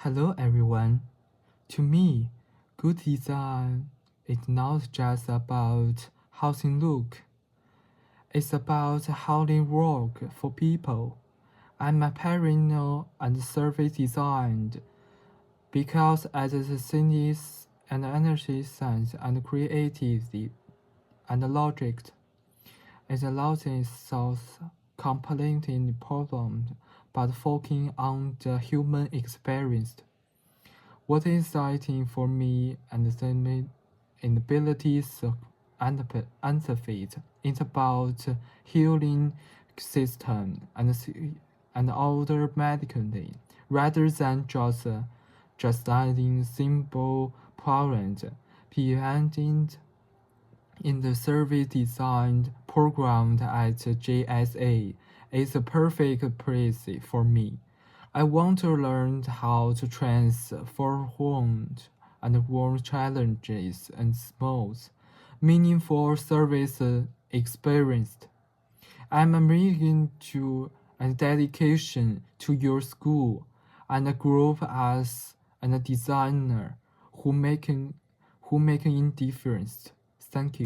Hello everyone. To me, good design is not just about how things look. It's about how they work for people. I'm a pioneer and service designed because as a scientist and energy science and creativity and logic, it allows us to solve complicated problems but focusing on the human experience. What is exciting for me and the inabilities and empathy is about healing system and order medically rather than just adding simple problems. Preventing in the service design program at JSA is a perfect place for me. I want to learn how to transform and work challenges and smooth, meaningful service experience. I'm bringing to a dedication to your school and a group as a designer who making a difference. Thank you.